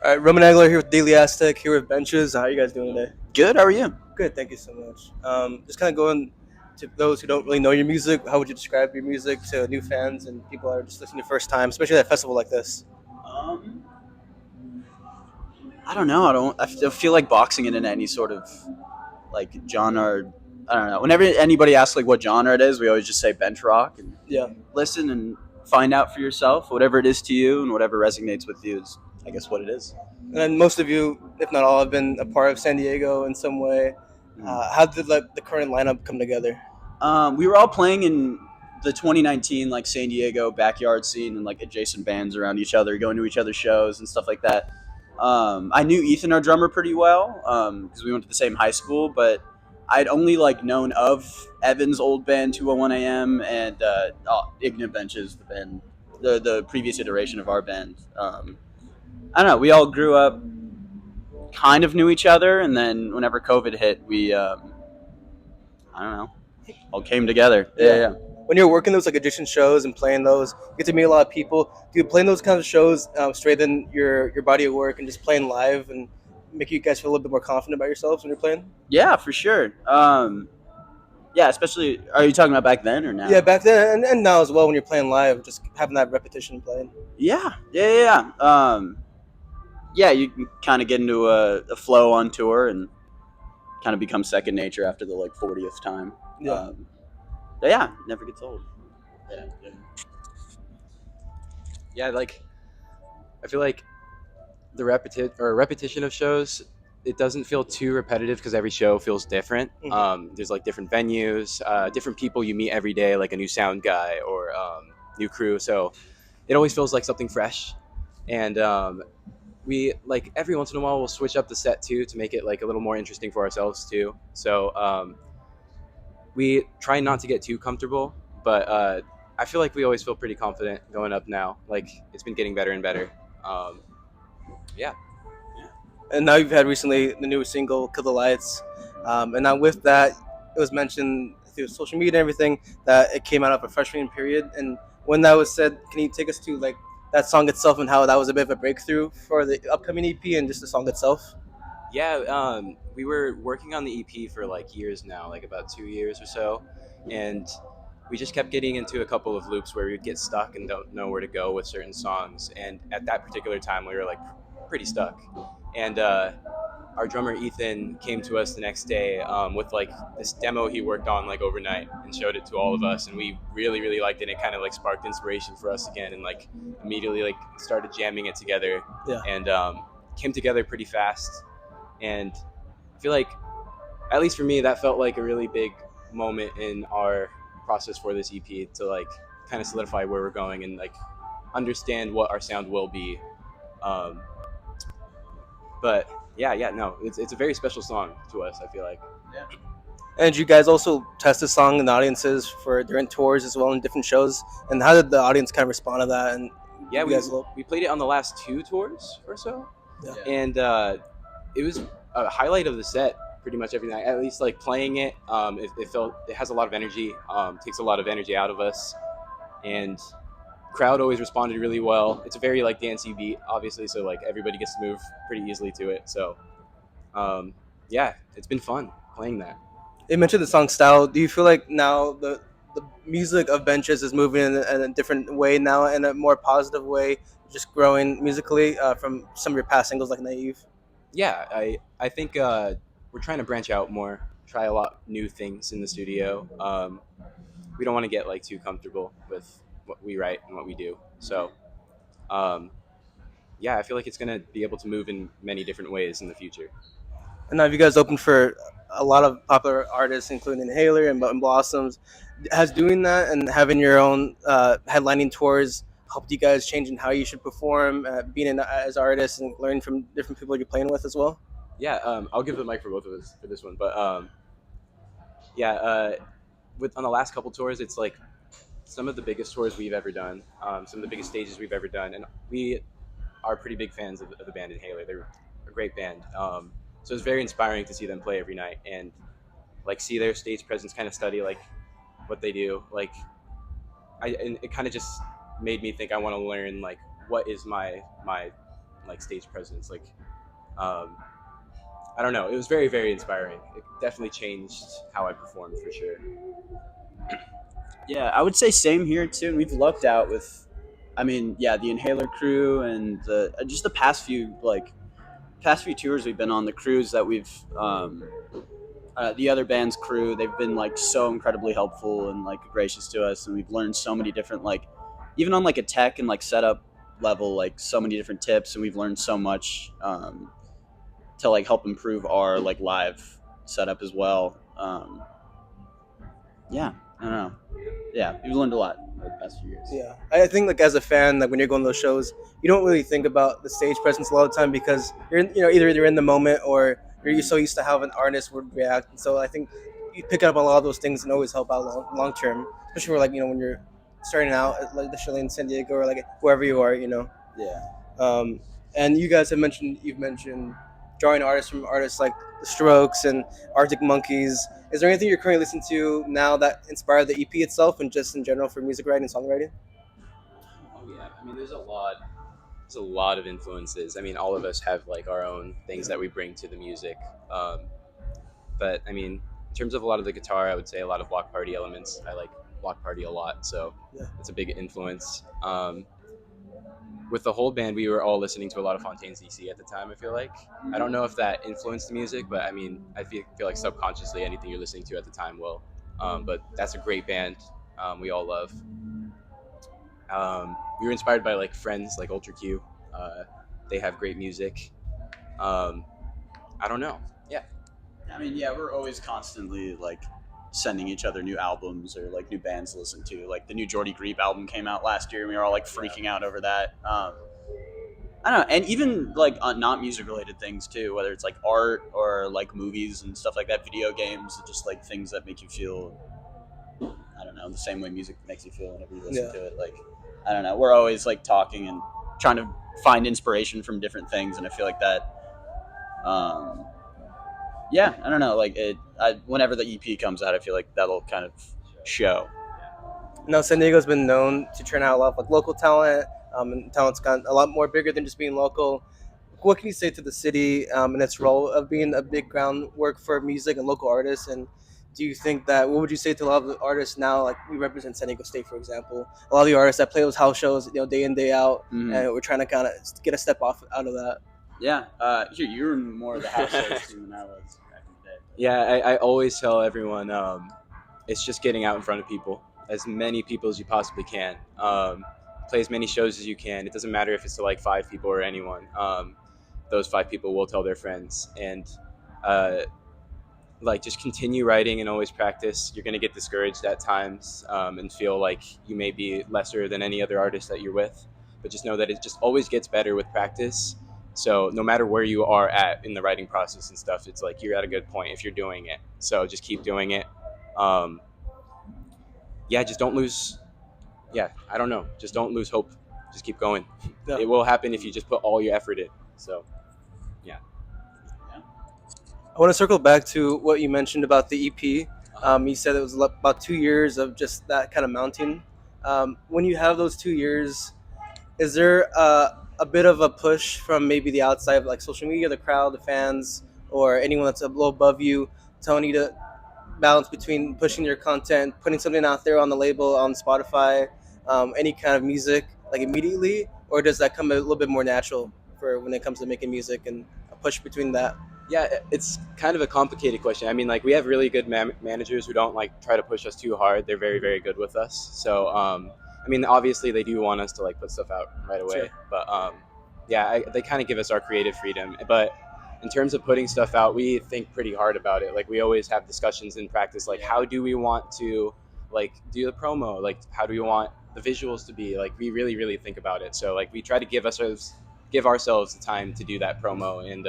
All right, Roman Aguilar here with Daily Aztec, here with Benches. How are you guys doing today? Good. How are you? Good, thank you so much. Just kind of going to those who don't really know your music. How would you describe your music to new fans and people that are just listening the first time, especially at a festival like this? Um, I don't know. I feel like boxing it into any sort of like genre. I don't know. Whenever anybody asks like what genre it is, we always just say bench rock and Yeah, listen and find out for yourself whatever it is to you and whatever resonates with you is, I guess, what it is. and then most of you, if not all, have been a part of San Diego in some way. Mhm. How did the current lineup come together? We were all playing in the 2019 like San Diego backyard scene and like adjacent bands around each other, going to each other's shows and stuff like that. I knew Ethan, our drummer, pretty well because we went to the same high school, but I'd only like known of Evan's old band 201 AM and Ignite Benches, the band, the previous iteration of our band. I don't know. We all grew up, kind of knew each other, and then whenever COVID hit, we I don't know, all came together. Yeah, Yeah. yeah. When you're working those like audition shows and playing those, you get to meet a lot of people. Do you playing those kinds of shows straighten your body of work and just playing live and make you guys feel a little bit more confident about yourselves when you're playing? Yeah, for sure. Yeah, especially. Are you talking about back then or Yeah, now? back then and now as well when you're playing live, just having that repetition playing. Yeah, yeah, yeah. Yeah, you can kind of get into a flow on tour and kind of become second nature after the like 40th time. Yeah. Um, but yeah, never gets old. Yeah, yeah. Yeah, like I feel like the repetition of shows, it doesn't feel too repetitive because every show feels different. Hmm. There's like different venues, different people you meet every day, like a new sound guy or new crew. So it always feels like something fresh. And we like every once in a while we'll switch up the set too to make it like a little more interesting for ourselves too. So we try not to get too comfortable, but I feel like we always feel pretty confident going up now. Like it's been getting better and better. Um, yeah. And now you've had recently the new single "Kill the Lights," and now with that, it was mentioned through social media and everything that it came out of a freshman period. And when that was said, can you take us to like that song itself and how that was a bit of a breakthrough for the upcoming EP and just the song itself? Yeah, we were working on the EP for like years now, like about 2 years or so, and we just kept getting into a couple of loops where we'd get stuck and don't know where to go with certain songs. And at that particular time, we were like pretty stuck. And our drummer Ethan came to us the next day with like this demo he worked on like overnight and showed it to all of us, and we really really liked it. It kind of like sparked inspiration for us again, and like immediately like started jamming it together, Yeah. and came together pretty fast. And I feel like, at least for me, that felt like a really big moment in our process for this EP to like kind of solidify where we're going and like understand what our sound will be. Um, but yeah, yeah, no, it's a very special song to us. I feel like. And you guys also test the song in audiences for during tours as well in different shows. And how did the audience kind of respond to that? And Yeah, you guys, we played it on the last two tours or so, yeah. and it was a highlight of the set pretty much every night. At least like playing it, it felt it has a lot of energy, takes a lot of energy out of us, and crowd always responded really well. It's a very like dancey beat, obviously, so like everybody gets to move pretty easily to it. So um, yeah, it's been fun playing that. You mentioned the song style. Do you feel like now the music of Benches is moving in a different way now, in a more positive way, just growing musically from some of your past singles like Naive? Yeah, I think we're trying to branch out more, try a lot new things in the studio. We don't want to get like too comfortable with what we write and what we do. So um, yeah, I feel like it's gonna be able to move in many different ways in the future. And now, have you guys open for a lot of popular artists, including Inhaler and Blossoms? Has doing that and having your own headlining tours helped you guys changing how you should perform, being as artists and learning from different people you're playing with as well? Yeah, I'll give the mic for both of us for this one, but yeah, with on the last couple tours, it's like some of the biggest tours we've ever done, some of the biggest stages we've ever done, and we are pretty big fans of the band Inhaler. They're a great band, so it's very inspiring to see them play every night and like see their stage presence, kind of study like what they do. Like and it kind of just made me think I want to learn like what is my like stage presence. Like um, I don't know, it was very very inspiring. It definitely changed how I performed for sure. Yeah, I would say same here too. And we've lucked out with, I mean, yeah, the Inhaler crew and the just the past few tours we've been on, the crews that we've the other band's crew, they've been like so incredibly helpful and like gracious to us, and we've learned so many different like even on like a tech and like setup level, like so many different tips, and we've learned so much to like help improve our like live setup as well. Yeah, I don't know. Yeah, we've learned a lot over the past few years. Yeah, I think like as a fan, like when you're going to those shows, you don't really think about the stage presence a lot of the time because you're in, either you're in the moment or you're so used to how an artist would react. And so I think you pick up a lot of those things and always help out long term, especially for like when you're starting out at like the chalet in San Diego or like wherever you are. Yeah. Um, and you guys have you've mentioned drawing artists from artists like The Strokes and Arctic Monkeys. Is there anything you're currently listening to now that inspired the EP itself and just in general for music writing and songwriting? Oh yeah, I mean, there's a lot of influences. I mean, all of us have like our own things that we bring to the music. Um, but I mean, in terms of a lot of the guitar, I would say a lot of Block Party elements. I like Block Party a lot, so Yeah. it's a big influence. With the whole band, we were all listening to a lot of Fontaines DC at the time. I feel like I don't know if that influenced the music, but I mean, I feel like subconsciously anything you're listening to at the time will. But that's a great band. We all love. We were inspired by like friends like Ultra Q. They have great music. Um, I don't know. Yeah. I mean, yeah, we're always constantly like sending each other new albums or like new bands to listen to. Like the new Jordy Grieve album came out last year, and we were all like freaking out over that. I don't know, and even like not music related things too, whether it's like art or like movies and stuff like that, video games, just like things that make you feel, I don't know, the same way music makes you feel whenever you listen to it. Like, I don't know, we're always like talking and trying to find inspiration from different things, and I feel like that. Yeah, I don't know, like whenever the EP comes out, I feel like that'll kind of show. Now, San Diego's been known to turn out a lot of like local talent, and talent's gotten a lot more bigger than just being local. What can you say to the city and its role of being a big groundwork for music and local artists? And do you think that what would you say to a lot of the artists now? Like we represent San Diego State, for example. A lot of the artists that play those house shows, day in day out, and we're trying to kind of get a step off out of that. Yeah, you were more of the house shows team than I was back in the day. Yeah, I always tell everyone it's just getting out in front of people, as many people as you possibly can. Play as many shows as you can. It doesn't matter if it's to like 5 people or anyone. Those 5 people will tell their friends, and like just continue writing and always practice. You're gonna get discouraged at times and feel like you may be lesser than any other artist that you're with, but just know that it just always gets better with practice. So no matter where you are at in the writing process and stuff, it's like you're at a good point if you're doing it. So just keep doing it. Yeah, just don't lose. Yeah, I don't know. Just don't lose hope. Just keep going. Yeah. It will happen if you just put all your effort in. So, yeah. I want to circle back to what you mentioned about the EP. You said it was about 2 years of just that kind of mounting. When you have those 2 years, is there a bit of a push from maybe the outside, like social media, the crowd, the fans, or anyone that's a little above you, telling you to balance between pushing your content, putting something out there on the label, on Spotify, any kind of music, like immediately, or does that come a little bit more natural for when it comes to making music and a push between that? Yeah, it's kind of a complicated question. I mean, like we have really good managers who don't like try to push us too hard. They're very, very good with us. So, I mean, obviously they do want us to like put stuff out right away. Sure. But yeah, they kind of give us our creative freedom. But in terms of putting stuff out, we think pretty hard about it. Like we always have discussions in practice. Like, how do we want to like do the promo? Like, how do we want the visuals to be? Like, we really, really think about it. So, like, we try to give ourselves the time to do that promo and.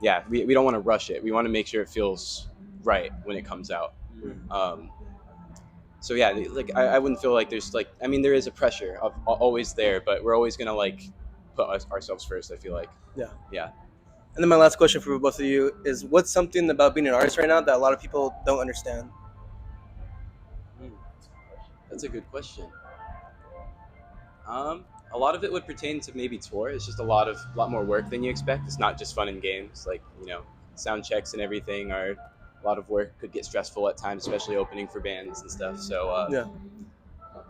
Yeah, we don't want to rush it. We want to make sure it feels right when it comes out. So yeah, like I wouldn't feel like there's like, I mean, there is a pressure of always there, but we're always gonna like put ourselves first. I feel like. Yeah. Yeah. And then my last question for both of you is, what's something about being an artist right now that a lot of people don't understand? That's a good question. A a lot of it would pertain to maybe tour. It's just a lot more work than you expect. It's not just fun and games. Like, sound checks and everything are a lot of work. Could get stressful at times, especially opening for bands and stuff. So Yeah.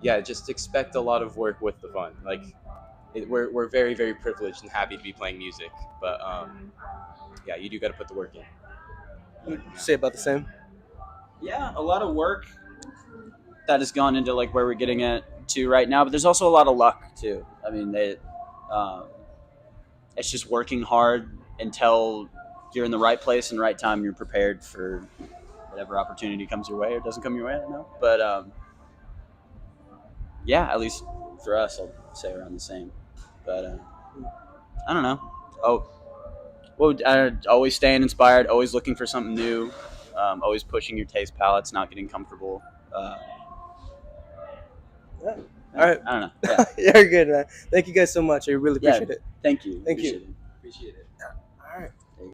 yeah, just expect a lot of work with the fun. Like, we're very very privileged and happy to be playing music, but yeah, you do got to put the work in. Would you say about the same? Yeah, a lot of work that has gone into like where we're getting at to right now, but there's also a lot of luck too. I mean, um, it's just working hard until you're in the right place and right time. You're prepared for whatever opportunity comes your way or doesn't come your way. I don't know, but yeah, at least for us, I'll say around the same. But I don't know. Oh, well, always staying inspired, always looking for something new, always pushing your taste palettes, not getting comfortable. Uh, Yeah. yeah, All right. I don't know. Yeah, You're good, man. Thank you guys so much. I really yeah. appreciate it. Thank you. Thank you. Appreciate it. Appreciate it. All right.